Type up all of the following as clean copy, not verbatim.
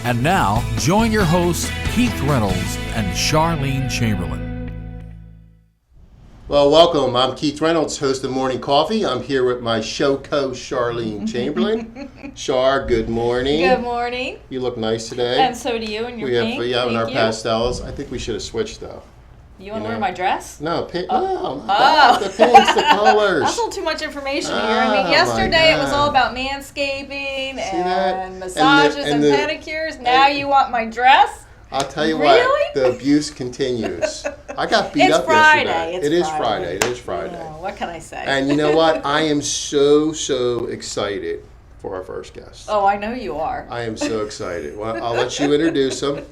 And now, join your hosts, Keith Reynolds and Charlene Chamberlain. Well, welcome. I'm Keith Reynolds, host of Morning Coffee. I'm here with my show co-Charlene Chamberlain. Char, good morning. Good morning. You look nice today. And so do you in your pink. We have in our Thank you. pastels. I think we should have switched though. You want to wear my dress? No, pink. Oh. No, the pinks, the colors. That's a little too much information here. I mean, yesterday it was all about manscaping that? and massages and the pedicures. Now you want my dress? I'll tell you Really? what, the abuse continues. I got beat It's up Friday. yesterday. It's It is Friday. Friday. It is Friday. Oh, what can I say? And you know what? I am so excited for our first guest. Oh, I know you are. I am so excited. Well, I'll let you introduce him.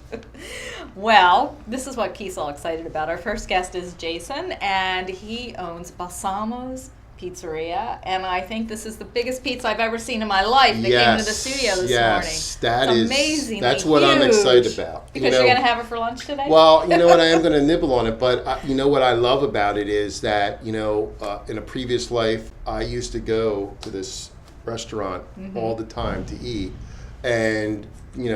Well, this is what Keith's all excited about. Our first guest is Jason, and he owns Balsamo's Pizzeria, and I think this is the biggest pizza I've ever seen in my life that came into the studio this morning. Yes, that it's is amazingly that's what I'm huge. excited about. Because you're going to have it for lunch today? Well, you know what, I am going to nibble on it, but you know what I love about it is that, in a previous life, I used to go to this restaurant all the time to eat, and,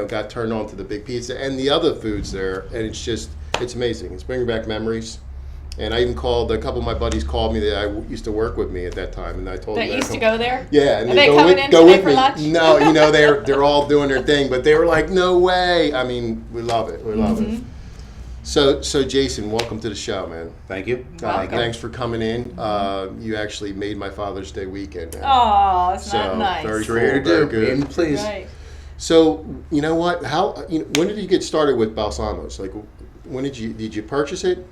got turned on to the big pizza and the other foods there, and it's amazing. It's bringing back memories. And I even called, a couple of my buddies called me that used to work with me at that time, and I told them that used to go there? Yeah, and Are they go coming with, in go today with for me. lunch? No, they're all doing their thing, but they were like, no way. I mean, we love it. We love it. So Jason, welcome to the show, man. Thank you. Welcome. Thanks for coming in. You actually made my Father's Day weekend, man. Oh, it's not So, nice. very Sure cool, to very do. good. Please. Right. So, you know what? When did you get started with Balsamos? Like, when did you purchase it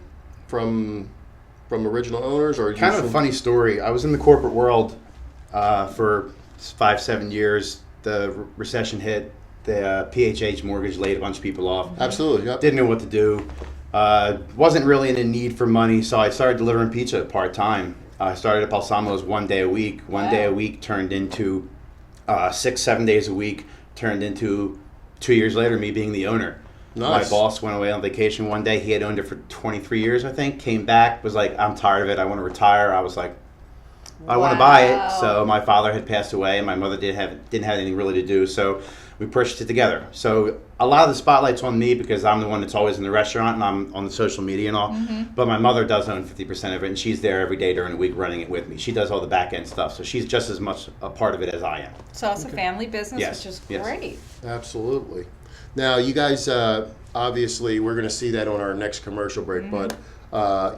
from original owners, or Kind of a funny story. I was in the corporate world for 5-7 years. The recession hit. The PHH mortgage laid a bunch of people off. Absolutely. Yep. Didn't know what to do. Wasn't really in a need for money, so I started delivering pizza part time. I started at Balsamo's 1 day a week. One day a week turned into 6-7 days a week. Turned into 2 years later me being the owner. Nice. My boss went away on vacation one day. He had owned it for 23 years, I think. Came back, was like, I'm tired of it. I want to retire. I was like, I want to buy it. So my father had passed away, and my mother didn't have anything really to do. So we purchased it together. So a lot of the spotlight's on me because I'm the one that's always in the restaurant and I'm on the social media and all. But my mother does own 50% of it, and she's there every day during the week running it with me. She does all the back end stuff, so she's just as much a part of it as I am. So it's a family business, Yes, which is yes. great. Absolutely. Now, you guys, obviously, we're going to see that on our next commercial break, but,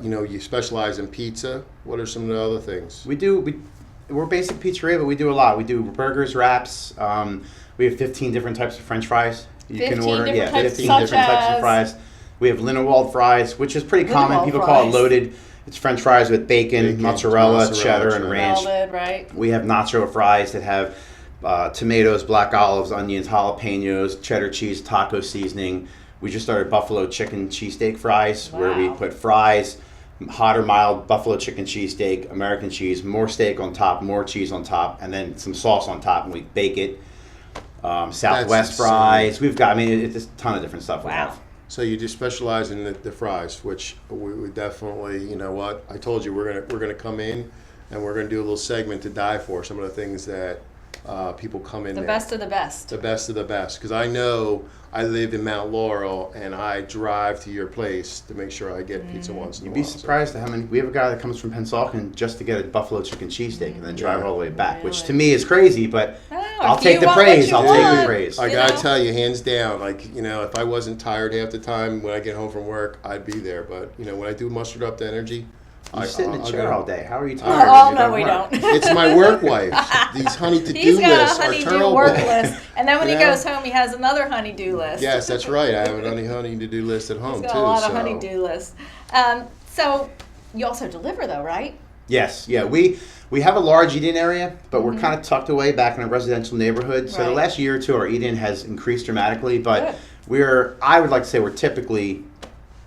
you specialize in pizza. What are some of the other things? We're a basic pizzeria, but we do a lot. We do burgers, wraps. We have 15 different types of French fries you can 15 order. different Yeah, types, 15 such different types as? of fries. We have Lindenwald fries, which is pretty common. Lindenwald People call it fries. loaded. It's French fries with bacon, mozzarella, cheddar, and ranch. Melted, right? We have nacho fries that have tomatoes, black olives, onions, jalapenos, cheddar cheese, taco seasoning. We just started buffalo chicken cheesesteak fries, where we Wow. put fries, hot or mild buffalo chicken cheesesteak, American cheese, more steak on top, more cheese on top, and then some sauce on top, and we bake it. Southwest fries. We've got, it's a ton of different stuff we have. So you just specialize in the fries, which we definitely, you know what? I told you we're gonna come in, and we're gonna do a little segment to die for some of the things that people come in. The there. best of the best. The best of the best, because I know I live in Mount Laurel, and I drive to your place to make sure I get pizza once in a You'd while. be surprised at how many. We have a guy that comes from Pensauken just to get a buffalo chicken cheesesteak and then drive all the way back, which to me is crazy, but I'll if take you the want what praise. you I'll take the want. praise. I gotta tell you, hands down, if I wasn't tired half the time when I get home from work, I'd be there. But when I do mustered up the energy, You sit in the chair go. all day. How are you tired? Oh, when no, you we work? don't. It's my work wife. These honey to-do He's got lists a are honey-do terrible. work list, and then when he Yeah. goes home, he has another honey-do list. Yes, that's right. I have an honey to-do list at home He's got too. a lot so. of honey-do lists. So you also deliver, though, right? Yes, yeah. We have a large eat-in area, but we're kind of tucked away back in a residential neighborhood. So the Right. last year or two, our eat-in has increased dramatically, but Good. I would like to say we're typically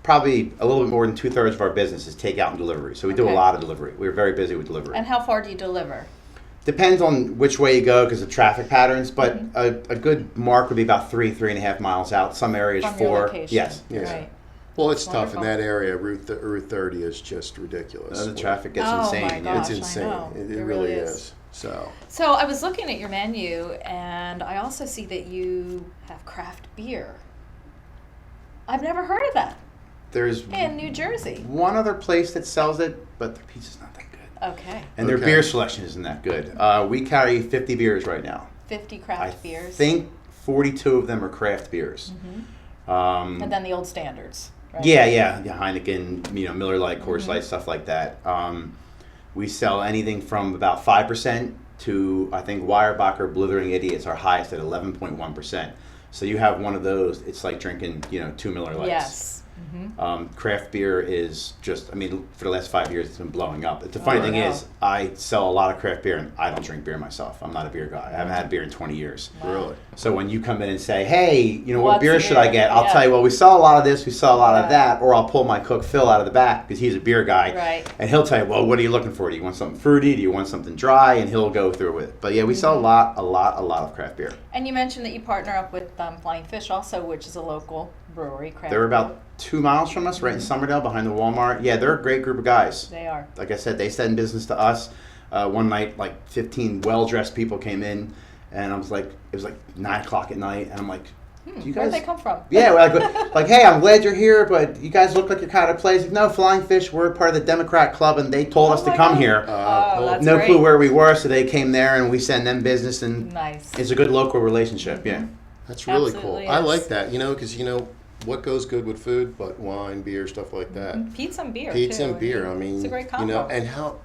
probably a little bit more than 2/3 of our business is takeout and delivery. So we do a Okay. lot of delivery. We're very busy with delivery. And how far do you deliver? Depends on which way you go because of traffic patterns, but a good mark would be about 3.5 miles out. Some areas From 4. your location. Yes. Yes. Right. Well, it's tough in Wonderful. that area. Route 30 is just ridiculous. The traffic gets Oh, insane. my yeah. gosh. It's I insane. know. It It really really is. is. So, So I was looking at your menu, and I also see that you have craft beer. I've never heard of that There's in New Jersey. one other place that sells it, but their pizza's not that good. Okay, And their Okay. beer selection isn't that good. We carry 50 beers right now. 50 I craft beers. think 42 of them are craft beers. And then the old standards. Right? Yeah, Heineken, Miller Lite, Coors Light, stuff like that. We sell anything from about 5% to, I think, Weyerbacher Blithering Idiot's our highest at 11.1%. So you have one of those, it's like drinking, 2 Miller Lights. Yes. Craft beer is just, for the last 5 years, it's been blowing up. The funny thing I know. is, I sell a lot of craft beer, and I don't drink beer myself. I'm not a beer guy. I haven't had beer in 20 years. really. So when you come in and say, hey, what What's beer the should I beer? get? I'll Yeah. tell you, well, we sell a lot of this, we sell a lot of Yeah. that, or I'll pull my cook Phil out of the back because he's a beer guy. Right. And he'll tell you, well, what are you looking for? Do you want something fruity? Do you want something dry? And he'll go through with it. But yeah, we sell a lot of craft beer. And you mentioned that you partner up with Flying Fish also, which is a local brewery. Craft They're about brewery. 2 miles from us, right in Somerdale, behind the Walmart. Yeah, they're a great group of guys. They are. Like I said, they send business to us. One night, like 15 well-dressed people came in, and it was like 9 o'clock at night, and I'm like, do you guys? Where'd they come from? Yeah, we're like, hey, I'm glad you're here, but you guys look like you're kind of place. No, Flying Fish, we're part of the Democrat Club, and they told us to my come God. here. Oh, that's No great. clue where we were, so they came there, and we send them business, and Nice. it's a good local relationship. Yeah. That's really Absolutely cool. I is. like that, because what goes good with food but wine, beer, stuff like that. Pizza and beer. Pizza too. and beer. I mean, it's a great combo. and how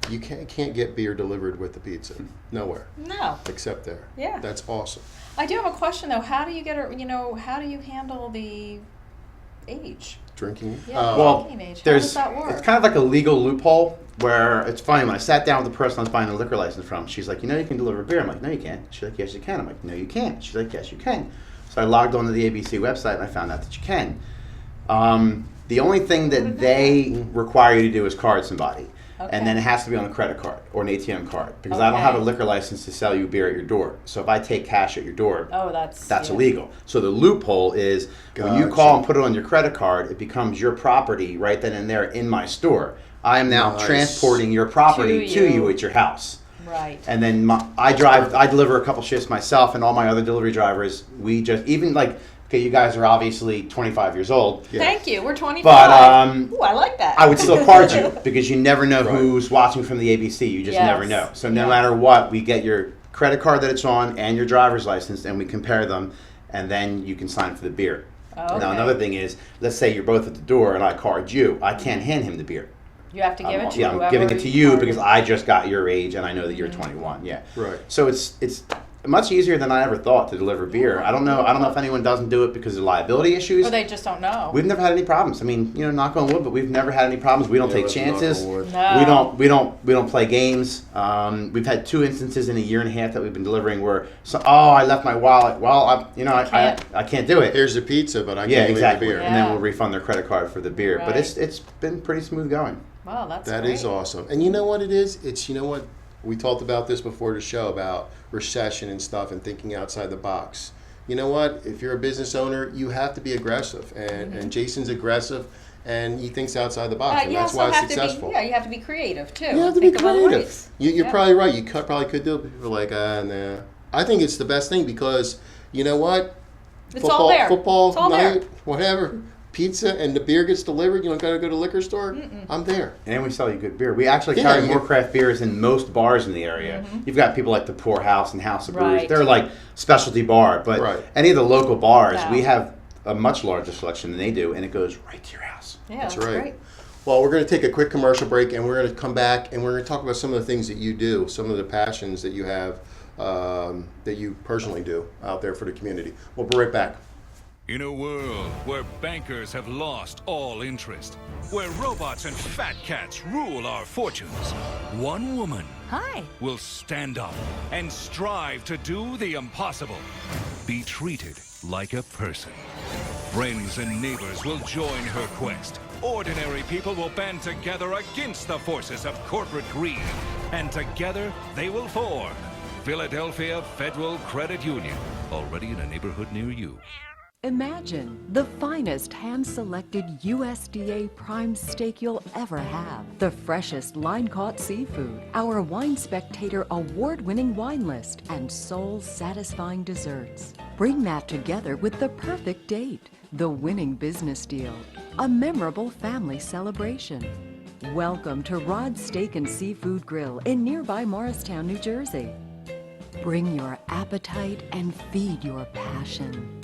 you can't get beer delivered with the pizza nowhere No. except there. Yeah. That's awesome. I do have a question though. How do you how do you handle the age? Drinking. Yeah. Well, drinking age. How there's does that work? it's kind of like a legal loophole where it's funny when I sat down with the person I was buying a liquor license from. She's like, you can deliver beer. I'm like, no, you can't. She's like, yes, you can. I'm like, no, you can't. She's like, yes, you can. So I logged onto the ABC website and I found out that you can. The only thing that they require you to do is card somebody. Okay. And then it has to be on a credit card or an ATM card because I don't have a Okay. liquor license to sell you beer at your door. So if I take cash at your door, Oh, that's yeah. illegal. So the loophole is when you Gotcha. call and put it on your credit card, it becomes your property right then and there in my store. I am now Nice. transporting your property To to you. you at your house. Right. And then I deliver a couple shifts myself, and all my other delivery drivers, we just, even like, okay, you guys are obviously 25 years old. Yeah. Thank you. We're 25. But Ooh, I like that. I would still card you because you never know Right. who's watching from the ABC. You just Yes. never know. So no Yeah. matter what, we get your credit card that it's on and your driver's license, and we compare them, and then you can sign for the beer. Okay. Now another thing is, let's say you're both at the door and I card you. I can't hand him the beer. You have to give it to I'm whoever giving it to you carded. because I just got your age and I know that you're 21. Yeah. Right. So it's much easier than I ever thought to deliver beer. I don't know if anyone doesn't do it because of liability issues. Or they just don't know. We've never had any problems. I mean, knock on wood, but we've never had any problems. We don't Yeah, take let's knock on chances. wood. No. We don't play games. We've had 2 instances in a year and a half that we've been delivering where I left my wallet. Well, I can't do it. Here's the pizza, but I Yeah, can't exactly. leave the beer. And then Yeah. we'll refund their credit card for the beer. But Right. it's been pretty smooth going. Wow, that's That great. is awesome. And you know what it is? It's, what? We talked about this before the show about recession and stuff and thinking outside the box. You know what? If you're a business owner, you have to be aggressive. And Jason's aggressive and he thinks outside the box. And you that's also why he's have successful. To be, you have to be creative too. You have to Think be of other creative. ways. You're Yeah. probably right. You probably could do it, but people are like, nah. I think it's the best thing because, you know what? It's all there. Football It's all night, there. whatever, pizza and the beer gets delivered. You don't got to go to the liquor store. I'm there. And we sell you good beer. We actually Yeah, carry yeah. more craft beers than most bars in the area. You've got people like the Poor House and House of Brews. Right. They're like specialty bar. But Right. any of the local bars, No. we have a much larger selection than they do, and it goes right to your house. Yeah, That's that's right. great. Well, we're going to take a quick commercial break, and we're going to come back, and we're going to talk about some of the things that you do, some of the passions that you have, that you personally do out there for the community. We'll be right back. In a world where bankers have lost all interest, where robots and fat cats rule our fortunes, one woman Hi. will stand up and strive to do the impossible. Be treated like a person. Friends and neighbors will join her quest. Ordinary people will band together against the forces of corporate greed. And together they will form Philadelphia Federal Credit Union, already in a neighborhood near you. Imagine the finest hand-selected USDA prime steak you'll ever have. The freshest line-caught seafood, our Wine Spectator award-winning wine list, and soul-satisfying desserts. Bring that together with the perfect date, the winning business deal, a memorable family celebration. Welcome to Rod's Steak and Seafood Grill in nearby Morristown, New Jersey. Bring your appetite and feed your passion.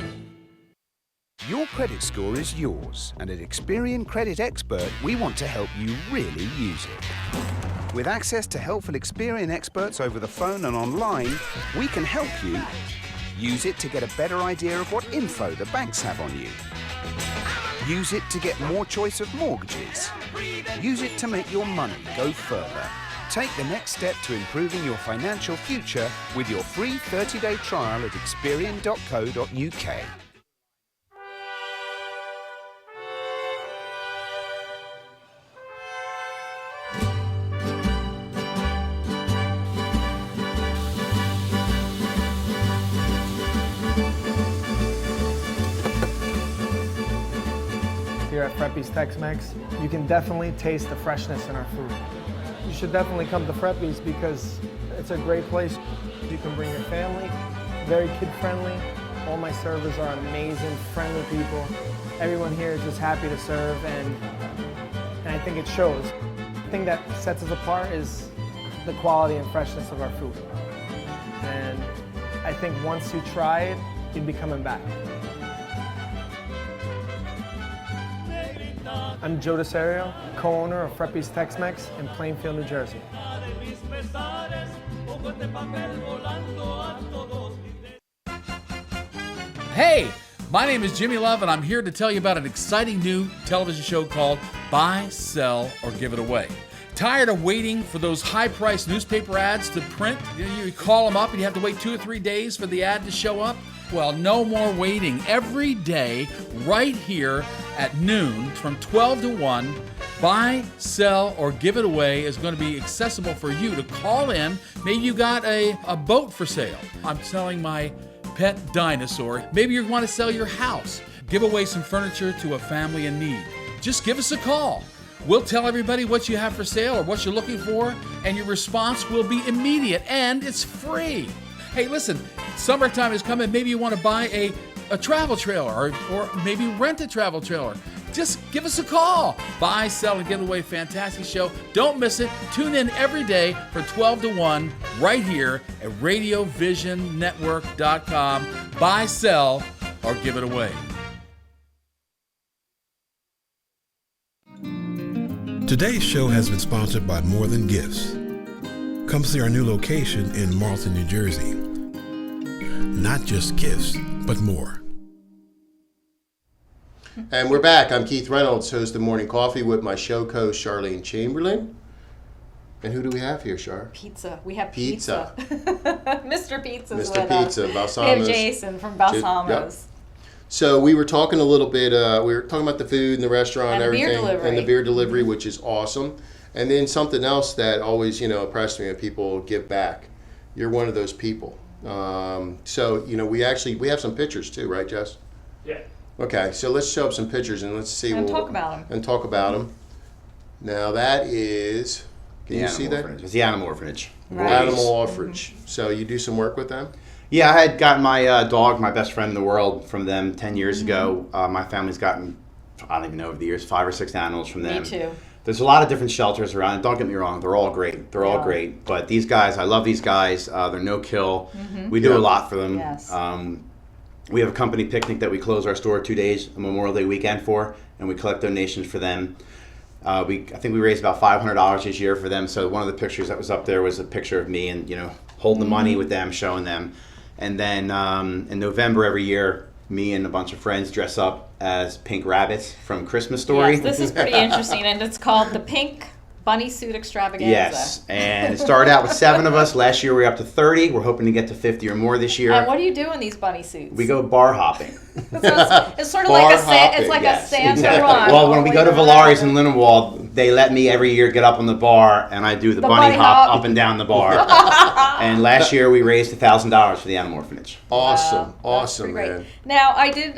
Your credit score is yours, and at Experian Credit Expert, we want to help you really use it. With access to helpful Experian experts over the phone and online, we can help you use it to get a better idea of what info the banks have on you. Use it to get more choice of mortgages. Use it to make your money go further. Take the next step to improving your financial future with your free 30-day trial at Experian.co.uk. Here at Freppi's Tex-Mex, you can definitely taste the freshness in our food. You should definitely come to Freppi's because it's a great place. You can bring your family, very kid-friendly. All my servers are amazing, friendly people. Everyone here is just happy to serve, and I think it shows. The thing that sets us apart is the quality and freshness of our food. And I think once you try it, you'd be coming back. I'm Joe DeSario, co-owner of Freppi's Tex-Mex in Plainfield, New Jersey. Hey, my name is Jimmy Love, and I'm here to tell you about an exciting new television show called Buy, Sell, or Give It Away. Tired of waiting for those high-priced newspaper ads to print? You call them up and you have to wait 2 or 3 days for the ad to show up? Well, no more waiting. Every day, right here at noon, from 12 to 1, Buy, Sell, or Give It Away is going to be accessible for you to call in. Maybe you got a boat for sale. I'm selling my pet dinosaur. Maybe you want to sell your house. Give away some furniture to a family in need. Just give us a call. We'll tell everybody what you have for sale or what you're looking for, and your response will be immediate, and it's free. Hey, listen, summertime is coming. Maybe you want to buy a travel trailer or maybe rent a travel trailer. Just give us a call. Buy, Sell, and Give Away. Fantastic show. Don't miss it. Tune in every day for 12 to 1 right here at RadioVisionNetwork.com. Buy, Sell, or Give It Away. Today's show has been sponsored by More Than Gifts. Come see our new location in Marlton, New Jersey. Not just gifts, but more. And we're back. I'm Keith Reynolds, host of Morning Coffee with my show co-host Charlene Chamberlain. And who do we have here, Char? Pizza. We have Pizza. Mr. Pizza's Mr. with us. Pizza, Balsamos. We have Jason from Balsamos. Yep. So we were talking a little bit, we were talking about the food and the restaurant and everything. Beer delivery. And the beer delivery, which is awesome. And then something else that always, impressed me when people give back. You're one of those people. So, we have some pictures too, right, Jess? Yeah. Okay, so let's show up some pictures and let's see. And talk about them. And talk about them. Now that is, can you see that? It's the animal orphanage. Right. Animal orphanage. So you do some work with them? Yeah, I had gotten my dog, my best friend in the world, from them 10 years ago. My family's gotten, I don't even know, over the years, 5 or 6 animals from them. Me too. There's a lot of different shelters around. Don't get me wrong, they're all great. They're all great. But these guys, I love these guys. They're no-kill. We do a lot for them. Yes. We have a company picnic that we close our store 2 days, a Memorial Day weekend for, and we collect donations for them. I think we raised about $500 this year for them. So one of the pictures that was up there was a picture of me and, holding the money with them, showing them. And then in November every year, me and a bunch of friends dress up as pink rabbits from Christmas Story. Yes, this is pretty interesting, and it's called the Pink Bunny Suit Extravaganza. Yes, and it started out with 7 of us. Last year we were up to 30. We're hoping to get to 50 or more this year. And what do you do in these bunny suits? We go bar hopping. So it's sort of like a Santa Yes, run. Well, when we go to Valari's in Lindenwald, they let me every year get up on the bar, and I do the bunny hop up and down the bar. And last year we raised $1,000 for the animal orphanage. Awesome, Wow, awesome, great. man. Now, I did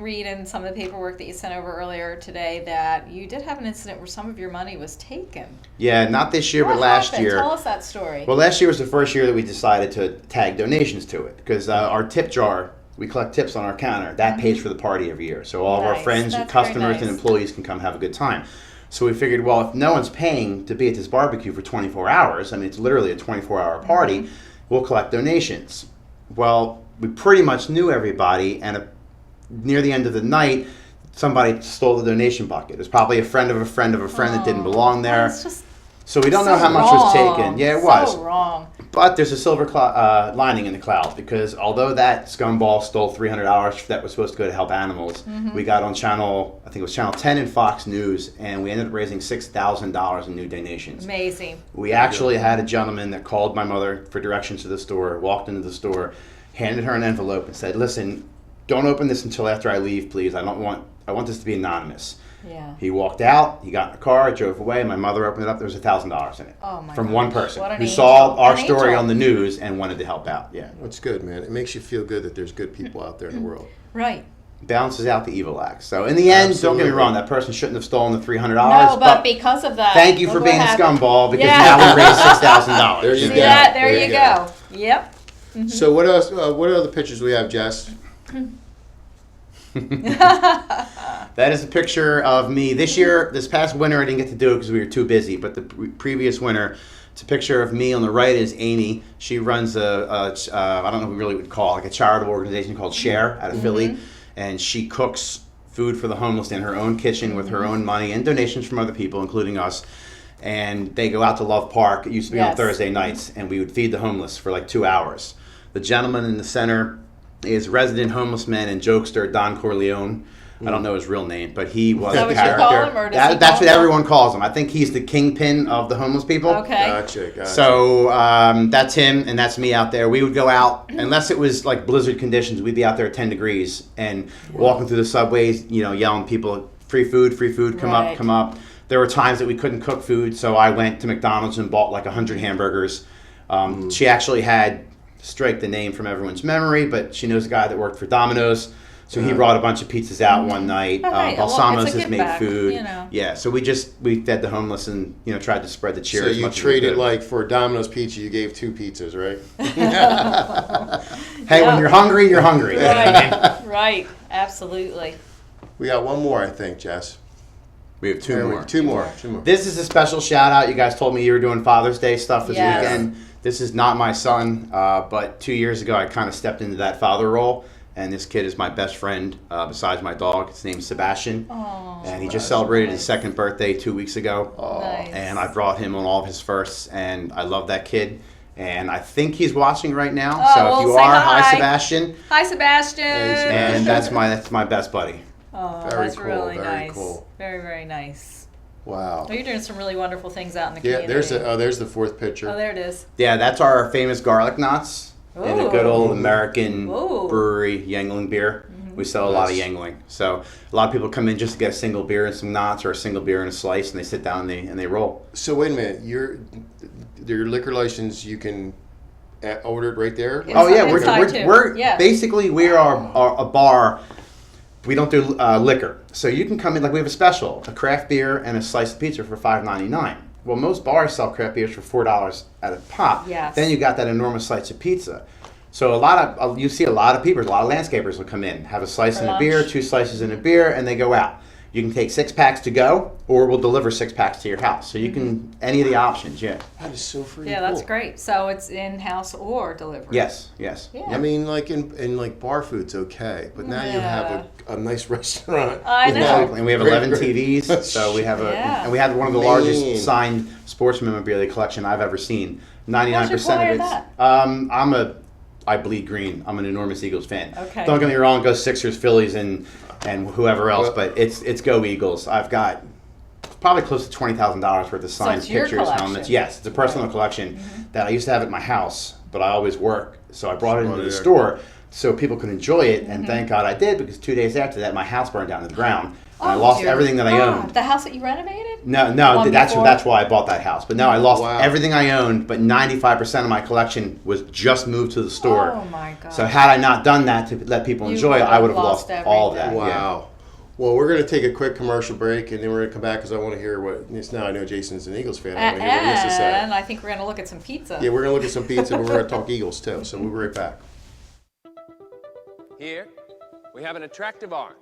read in some of the paperwork that you sent over earlier today that you did have an incident where some of your money was taken. Yeah, not this year, What but last happened? year. Tell us that story. Well, last year was the first year that we decided to tag donations to it, because our tip jar, we collect tips on our counter. That pays for the party every year. So all of our Nice. friends, That's and customers, very and nice. employees can come have a good time. So we figured, well, if no one's paying to be at this barbecue for 24 hours, I mean, it's literally a 24-hour party, we'll collect donations. Well, we pretty much knew everybody, and near the end of the night, somebody stole the donation bucket. It was probably a friend of a friend of a friend that didn't belong there. That's just So we don't so know how much was wrong. taken. Yeah, it was. So wrong. But there's a silver lining in the clouds, because although that scumball stole $300 that was supposed to go to help animals, we got on channel, I think it was channel 10 in Fox News, and we ended up raising $6,000 in new donations. Amazing. We actually had a gentleman that called my mother for directions to the store, walked into the store, handed her an envelope and said, "Listen, don't open this until after I leave, please. I want this to be anonymous." Yeah. He walked out, he got in the car, drove away, my mother opened it up, there was $1,000 in it. Oh my From gosh, one person what an who angel. saw our An story angel. on the news and wanted to help out. Yeah. That's good, man. It makes you feel good that there's good people out there in the world. Right. Balances out the evil acts. So in the end, don't get Absolutely. me wrong, that person shouldn't have stolen the $300. No, but because of that. thank you look for what being a happened. scumball, because Yeah. now we raised $6,000. There you See go. that? There There you you go. Yep. So what else? What other pictures we have, Jess? That is a picture of me this year. This past winter, I didn't get to do it because we were too busy. But the previous winter, it's a picture of me. On the right is Amy. She runs I don't know what we really would call it, like a charitable organization called Share out of Philly, and she cooks food for the homeless in her own kitchen with her own money and donations from other people, including us. And they go out to Love Park. It used to be on Yes. Thursday nights, and we would feed the homeless for like 2 hours. The gentleman in the center is resident homeless man and jokester Don Corleone. I don't know his real name, but he was Is that a what you character. call him, or does he That's call what him? everyone calls him. I think he's the kingpin of the homeless people. Okay. Gotcha. So that's him, and that's me out there. We would go out, unless it was like blizzard conditions, we'd be out there at 10 degrees and walking through the subways, yelling people, free food, come Right. up, come up. There were times that we couldn't cook food, so I went to McDonald's and bought like 100 hamburgers. She actually had, strike the name from everyone's memory, but she knows a guy that worked for Domino's. So he brought a bunch of pizzas out one night. Oh, hey, well, Balsamos it's a has give made back, food. you know. Yeah, so we fed the homeless and tried to spread the cheer. So as you much as we traded could. like for Domino's pizza, you gave 2 pizzas, right? Hey, when you're hungry, you're hungry. Right. Right. Absolutely. We got one more, I think, Jess. We have two more. Two more. This is a special shout out. You guys told me you were doing Father's Day stuff this Yes. weekend. This is not my son, but 2 years ago I kind of stepped into that father role. And this kid is my best friend besides my dog. His name's Sebastian. Aww. And he just celebrated his second birthday 2 weeks ago. Nice. And I brought him on all of his firsts. And I love that kid. And I think he's watching right now. Oh, so well, if you say are, hi. hi Sebastian. Hi, Sebastian. And that's my best buddy. Oh, Very that's cool, really very nice. cool. Very, very nice. Wow. Oh, you're doing some really wonderful things out in the Yeah, community. there's the fourth picture. Oh, there it is. Yeah, that's our famous garlic knots in a good old American Ooh. brewery, Yangling beer. We sell a lot of Yangling. So a lot of people come in just to get a single beer and some knots, or a single beer and a slice, and they sit down and they roll. So wait a minute, your liquor license, you can order it right there? Yeah. Oh yeah, Inside too. we're Yeah. basically we are a bar. We don't do liquor, so you can come in, like we have a special, a craft beer and a slice of pizza for $5.99. Well, most bars sell craft beers for $4 at a pop. Yes. Then you got that enormous slice of pizza. So you see a lot of people, a lot of landscapers will come in, have a slice For and a beer, lunch. 2 slices and a beer, and they go out. You can take 6-packs to go, or we'll deliver 6-packs to your house. So you can, any of the options, yeah. That is so freaking Yeah, that's cool. great. So it's in-house or delivery. Yes. Yeah. I mean, like in like bar food's okay, but now you have a nice restaurant. I you know. Exactly. And we have Great, 11 great. TVs, so we have Yeah. and we have one of the Man. largest signed sports memorabilia collection I've ever seen. 99% How'd you acquire of it's. I bleed green. I'm an enormous Eagles fan. Okay. Don't get me wrong, go Sixers, Phillies, and whoever else, Well- but it's go Eagles. I've got probably close to $20,000 worth of signed it's your pictures, collection. helmets. Yes, it's a personal collection that I used to have at my house, but I always work, so I brought it into the store so people could enjoy it, and thank God I did, because 2 days after that, my house burned down to the ground, and I lost dear everything that I God. owned. The house that you renovated? No, one that's before? why I bought that house. But no, I lost Wow. everything I owned, but 95% of my collection was just moved to the store. Oh my God. So had I not done that to let people You enjoy it, I would have lost lost all of that. everything. Yeah. Wow. Well, we're going to take a quick commercial break, and then we're going to come back because I want to hear what. Now I know Jason's an Eagles fan. I want to hear what he has to say. And I think we're going to look at some pizza. Yeah, we're going to look at some pizza, but we're going to talk Eagles too. So we'll be right back. Here, we have an attractive orange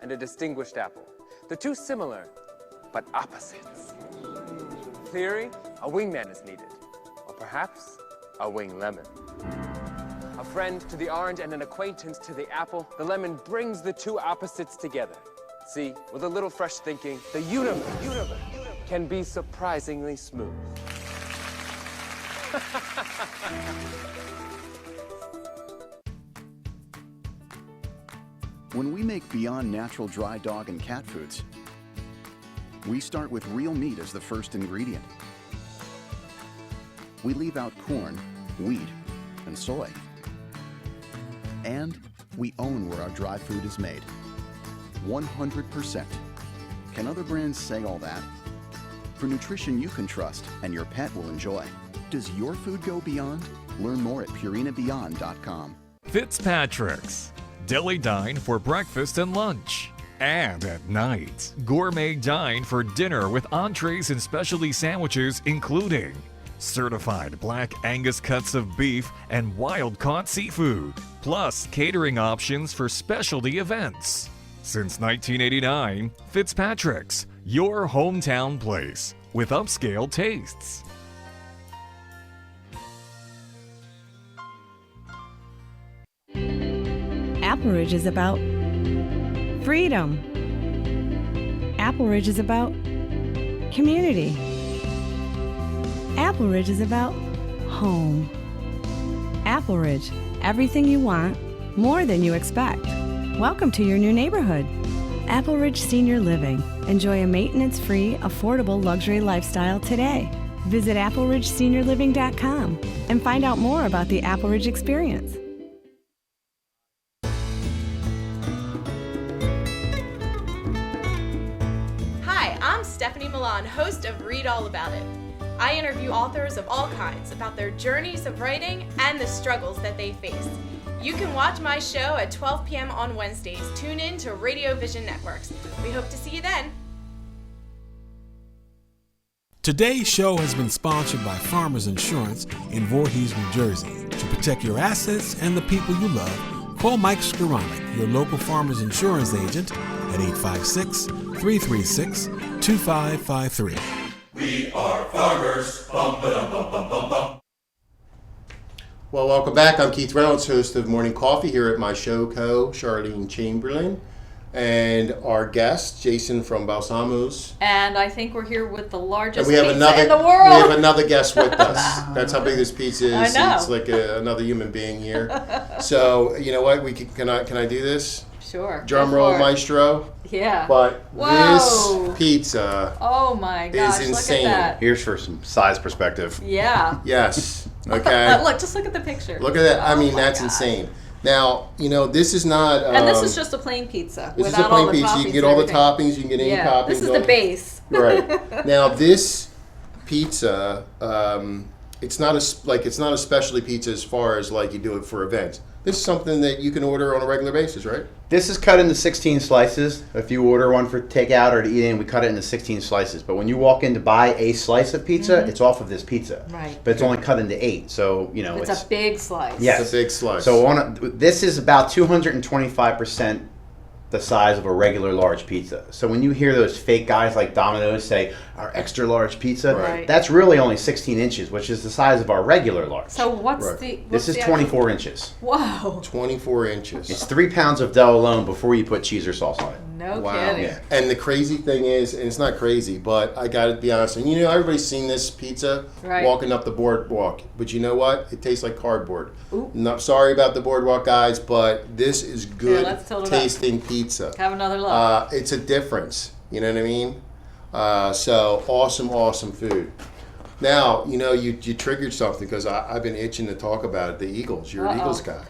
and a distinguished apple. The two similar, but opposites. Theory, a wingman is needed, or perhaps a wing lemon. A friend to the orange and an acquaintance to the apple, the lemon brings the two opposites together. See, with a little fresh thinking, the universe can be surprisingly smooth. When we make Beyond Natural dry dog and cat foods, we start with real meat as the first ingredient. We leave out corn, wheat, and soy. And we own where our dry food is made. 100%. Can other brands say all that? For nutrition you can trust and your pet will enjoy. Does your food go beyond? Learn more at purinabeyond.com. Fitzpatrick's. Deli Dine for breakfast and lunch. And at night, Gourmet Dine for dinner with entrees and specialty sandwiches including certified black Angus cuts of beef and wild-caught seafood, plus catering options for specialty events. Since 1989, Fitzpatrick's, your hometown place with upscale tastes. Apple Ridge is about freedom. Apple Ridge is about community. Apple Ridge is about home. Apple Ridge, everything you want, more than you expect. Welcome to your new neighborhood. Apple Ridge Senior Living. Enjoy a maintenance-free, affordable luxury lifestyle today. Visit appleridgeseniorliving.com and find out more about the Apple Ridge experience. Hi, I'm Stephanie Milan, host of Read All About It. I interview authors of all kinds about their journeys of writing and the struggles that they face. You can watch my show at 12 p.m. on Wednesdays. Tune in to Radio Vision Networks. We hope to see you then. Today's show has been sponsored by Farmers Insurance in Voorhees, New Jersey. To protect your assets and the people you love, call Mike Skoranek, your local Farmers Insurance agent, at 856-336-2553. We are farmers. Bum, ba-dum, bum, bum, bum, bum. Well, welcome back. I'm Keith Reynolds, host of Morning Coffee here at my show Charlene Chamberlain, and our guest, Jason from Balsamos. And I think we're here with the largest And we have pizza in the world. We have another guest with us. That's how big this pizza is. I know. It's like another human being here. So, you know what? Can I do this? Sure. Drum go roll, for it. maestro. Yeah. But Whoa. this pizza Oh my gosh, is look insane. at that. Here's for some size perspective. Yeah. Yes. Okay. Look, just look at the picture. Look at that. I Oh mean, my that's God. insane. Now, this is not. And this is just a plain pizza. This is without a plain all the pizza. toppings You can get and all the everything. toppings. You can get any toppings. This is the base. Right. Now, this pizza, it's not a specialty pizza as far as like you do it for events. This is something that you can order on a regular basis, right? This is cut into 16 slices. If you order one for takeout or to eat in, we cut it into 16 slices. But when you walk in to buy a slice of pizza, it's off of this pizza. Right. But it's only cut into 8. So, It's a big slice. Yes. It's a big slice. So this is about 225% the size of a regular large pizza. So when you hear those fake guys like Domino's say our extra large pizza, Right. that's really only 16 inches, which is the size of our regular large. So what's Right. This is 24 inches. Whoa. 24 inches. It's 3 pounds of dough alone before you put cheese or sauce on it. No Wow. kidding. Yeah. And the crazy thing is, and it's not crazy, but I got to be honest, and everybody's seen this pizza Right. walking up the boardwalk, but you know what? It tastes like cardboard. Ooh. Not sorry about the boardwalk guys, but this is good let's tilt it up. tasting pizza. Have another look. It's a difference. You know what I mean? So awesome food. Now, you triggered something because I've been itching to talk about it. The Eagles. You're an Eagles guy.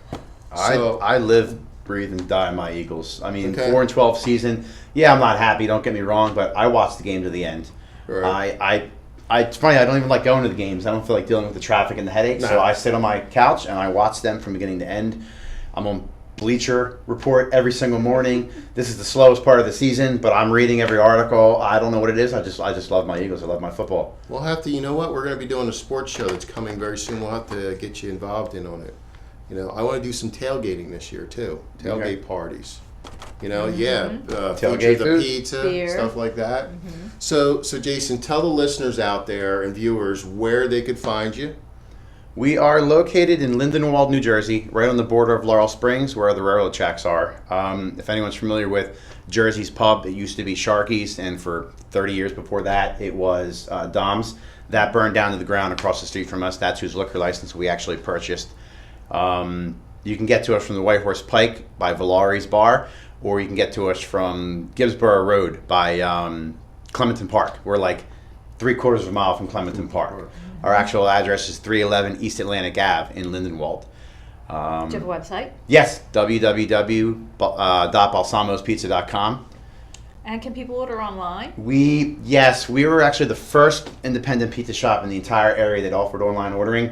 So, I live, breathe, and die my Eagles. I mean, Okay. 4-12 season. Yeah, I'm not happy. Don't get me wrong, but I watched the game to the end. Right. It's funny, I don't even like going to the games. I don't feel like dealing with the traffic and the headaches. So I sit on my couch and I watch them from beginning to end. I'm on Bleacher Report every single morning. This is the slowest part of the season, but I'm reading every article. I don't know what it is. I just love my Eagles. I love my football. We'll have to, you know what? We're going to be doing a sports show that's coming very soon. We'll have to get you involved in on it. You know, I want to do some tailgating this year too. Tailgate parties. You know, tailgate the food, pizza, beer, stuff like that. So Jason, tell the listeners out there and viewers where they could find you. We are located in Lindenwold, New Jersey, right on the border of Laurel Springs, where the railroad tracks are. If anyone's familiar with Jersey's Pub, it used to be Sharky's, and for 30 years before that, it was Dom's. That burned down to the ground across the street from us. That's whose liquor license we actually purchased. You can get to us from the White Horse Pike by Valari's Bar, or you can get to us from Gibbsboro Road by Clementon Park. We're like 3/4 of a mile from Clementon Park. Our actual address is 311 East Atlantic Ave in Lindenwold. Do you have a website? Yes, www.balsamospizza.com. And can people order online? We were actually the first independent pizza shop in the entire area that offered online ordering.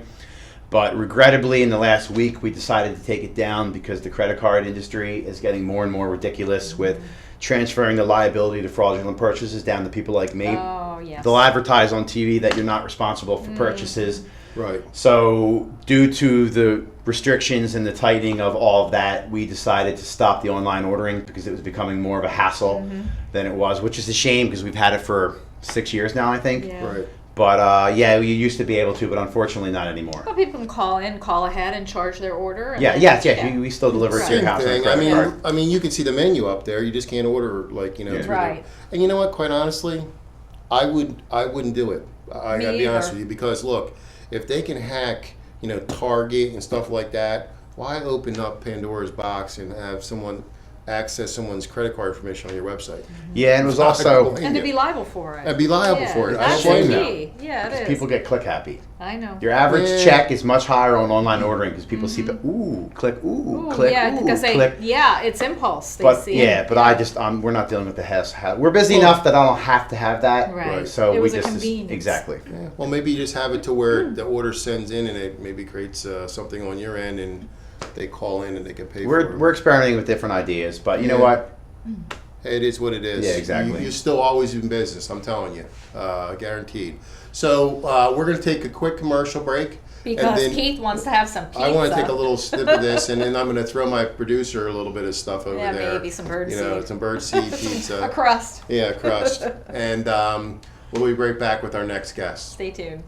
But regrettably, in the last week, we decided to take it down because the credit card industry is getting more and more ridiculous with transferring the liability to fraudulent purchases down to people like me. Oh, yes. They'll advertise on TV that you're not responsible for purchases. Right. So due to the restrictions and the tightening of all of that, we decided to stop the online ordering because it was becoming more of a hassle than it was, which is a shame because we've had it for 6 years now, I think. Yeah. Right. But we used to be able to, but unfortunately not anymore. Well, people can call ahead and charge their order. And We still deliver it to your house. Thing. I mean, you can see the menu up there. You just can't order Right. And you know what? Quite honestly, I wouldn't do it. I gotta be honest with you because look, if they can hack, Target and stuff like that, why open up Pandora's box and have someone access someone's credit card information on your website? Yeah, and it was also and to be liable for it. And be liable for it. I That's don't blame key. Yeah, it is. people get click happy. I know. Your average check is much higher on online ordering because people see the click, click, yeah, because click. It's impulse. They But see we're not dealing with the hassle. We're busy enough that I don't have to have that. Right. So it was we a just convenience. exactly. Yeah. Well, maybe you just have it to where the order sends in and it maybe creates something on your end and they call in and they can pay for it. We're experimenting with different ideas, but you know what? It is what it is. Yeah, exactly. You're still always in business, I'm telling you. Guaranteed. So we're going to take a quick commercial break. Because Keith wants to have some pizza. I want to take a little snip of this, and then I'm going to throw my producer a little bit of stuff over there. Maybe some birdseed. Some birdseed pizza. A crust. Yeah, a crust. And we'll be right back with our next guest. Stay tuned.